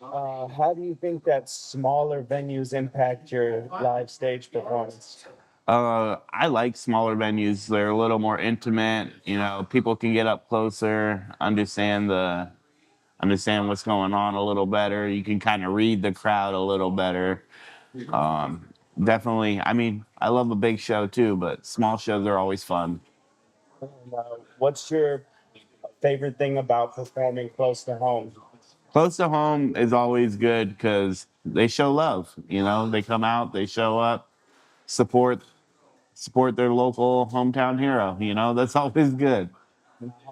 How do you think that smaller venues impact your live stage performance? I like smaller venues. They're a little more intimate. You know, people can get up closer, understand what's going on a little better. You can kind of read the crowd a little better. Definitely. I mean, I love a big show too, but small shows are always fun. What's your favorite thing about performing close to home? Close to home is always good because they show love. You know, they come out, they show up, support their local hometown hero. You know, that's always good.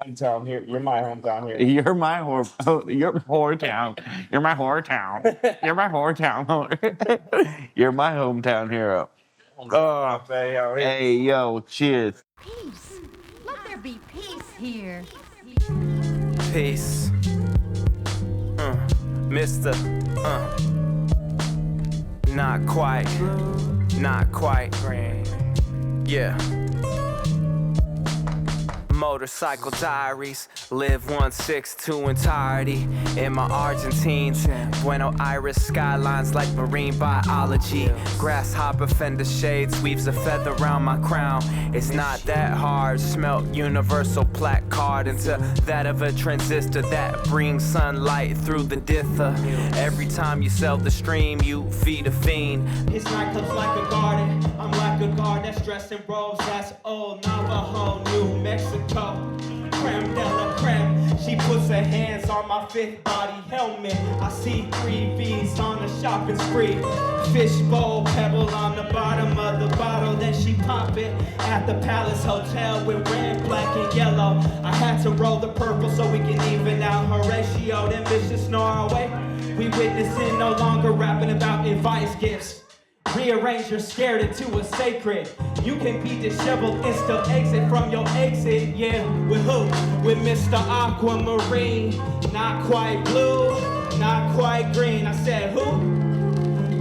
Hometown here. You're my hometown here. You're my You're whore town. You're my whore town. You're my whore town. You're my hometown hero. Oh, hey, yo, cheers. Peace. Let there be peace here. Peace. Mister. Not quite. Not quite. Yeah. Motorcycle diaries, live 162 entirety. In my Argentines, Buenos Aires skylines like marine biology. Grasshopper fender shades weaves a feather around my crown. It's not that hard, smelt universal placard into that of a transistor that brings sunlight through the dither. Every time you sell the stream, you feed a fiend. His nightclub's like a garden, I'm like a guard that's dressed in robes, that's old Navajo, New Mexico. Creme de la creme, she puts her hands on my fifth body helmet. I see 3 V's on a shopping spree. Fishbowl pebble on the bottom of the bottle, then she pop it at the Palace Hotel with red, black, and yellow. I had to roll the purple so we can even out her ratio. Then bitches snore away. We witnessing, no longer rapping about advice gifts. Rearrange your scared into a sacred. You can be disheveled and still exit from your exit. Yeah, with who? With Mr. Aquamarine. Not quite blue, not quite green. I said who?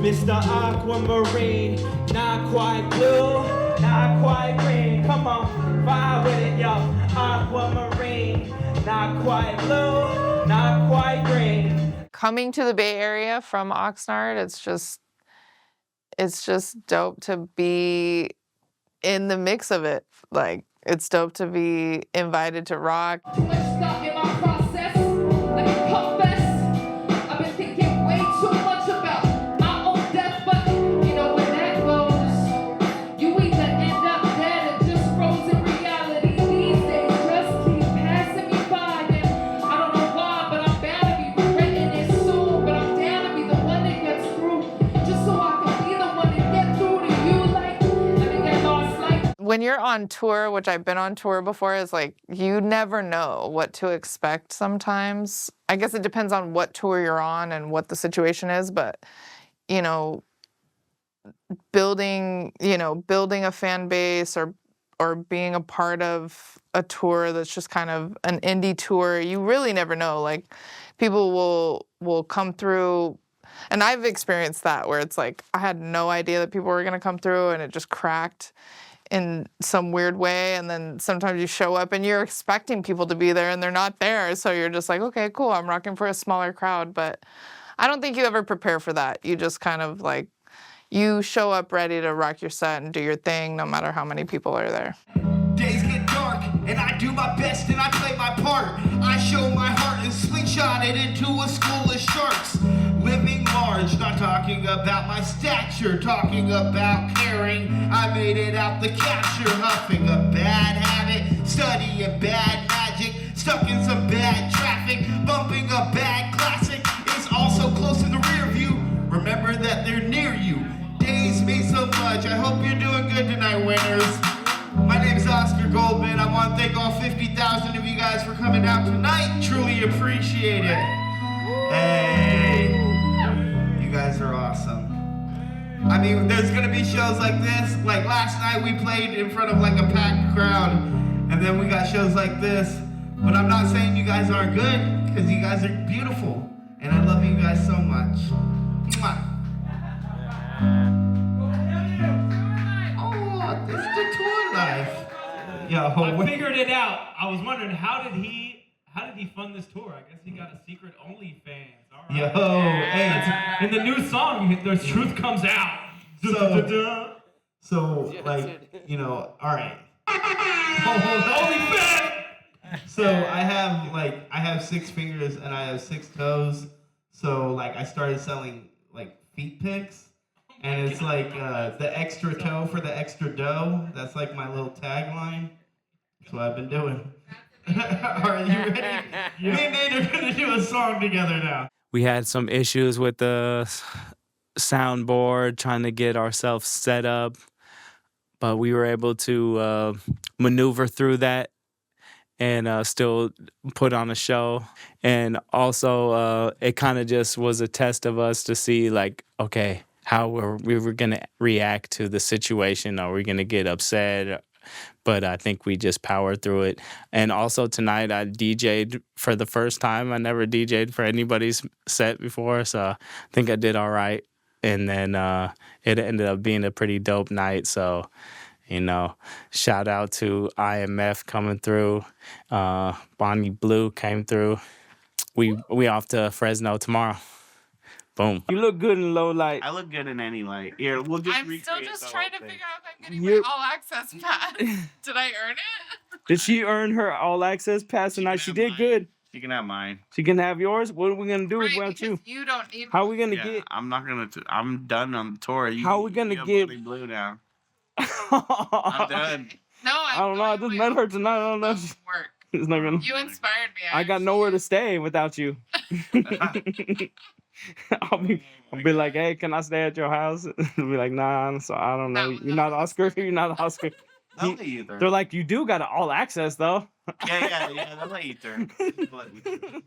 Mr. Aquamarine. Not quite blue, not quite green. Come on, vibe with it, yo. Aquamarine. Not quite blue, not quite green. Coming to the Bay Area from Oxnard, it's just dope to be in the mix of it. Like, it's dope to be invited to rock. Too much stuff in my process. Let me confess. I've been thinking way too much about my own death, but you know where that goes. You either end up dead or just frozen reality. These days just keep passing me by. And I don't know why, but I'm bound to be regretting it soon. But I'm down to be the one that gets through, just so I can be the one that get through to you. Like, let me get lost like. When you're on tour, which I've been on tour before, is like you never know what to expect sometimes. I guess it depends on what tour you're on and what the situation is, but you know, building a fan base or being a part of a tour that's just kind of an indie tour, you really never know. Like, people will come through. And I've experienced that where it's like I had no idea that people were going to come through and it just cracked in some weird way. And then sometimes you show up and you're expecting people to be there and they're not there. So you're just like, okay, cool, I'm rocking for a smaller crowd. But I don't think you ever prepare for that. You just kind of like, you show up ready to rock your set and do your thing no matter how many people are there. Days get dark and I do my best and I play my part. I show my heart and slingshot it into a school of sharks. Living large, not talking about my stature, talking about caring. I made it out the capture, huffing a bad habit, studying bad magic, stuck in some bad traffic, bumping a bad classic. It's also close in the rear view. Remember that they're near you. Days mean so much. I hope you're doing good tonight, Winters. My name is Oscar Goldman. I want to thank all 50,000 of you guys for coming out tonight. Truly appreciate it. Hey. You guys are awesome. I mean, there's gonna be shows like this. Like last night we played in front of like a packed crowd, and then we got shows like this. But I'm not saying you guys aren't good, because you guys are beautiful. And I love you guys so much. Mwah. Oh, this is the tour life. Yo, I figured it out. I was wondering how did he fund this tour? I guess he got a secret OnlyFans. Yo, hey. In the new song, the truth comes out. So like, you know, all right. Holy fat! So I have 6 fingers and I have 6 toes. So like I started selling like feet pics. And it's like the extra toe for the extra dough. That's like my little tagline. That's what I've been doing. Are you ready? Me and Nate are gonna do a song together now. We had some issues with the soundboard, trying to get ourselves set up, but we were able to maneuver through that and still put on a show. And also, it kind of just was a test of us to see, like, okay, how we were going to react to the situation. Are we going to get upset? But I think we just powered through it. And also tonight I DJ'd for the first time. I never DJ'd for anybody's set before, so I think I did all right. And then it ended up being a pretty dope night. So, you know, shout out to IMF coming through. Bonnie Blue came through. We off to Fresno tomorrow. Boom. You look good in low light. I look good in any light. Here, we'll just I'm still recreate just the trying to whole thing. figure out if I'm getting my all access pass. Did I earn it? Did she earn her all access pass tonight? She did good. You can have mine. She can have yours. What are we gonna do Right, without you? because you don't need. How are we gonna Yeah, get? I'm not gonna. I'm done on the tour. How are we gonna you have get- Bonnie Blue now? I'm I done. No, don't know. I just met her tonight. I don't know. Work. It's not gonna. You inspired me. I got nowhere to stay without you. I'll be like, hey, can I stay at your house? They'll be like, nah. So I don't know. No, You're no. not Oscar. You're not Oscar. They'll let you through. They're like, you do got all access though. Yeah. They'll let you through. They'll let you through.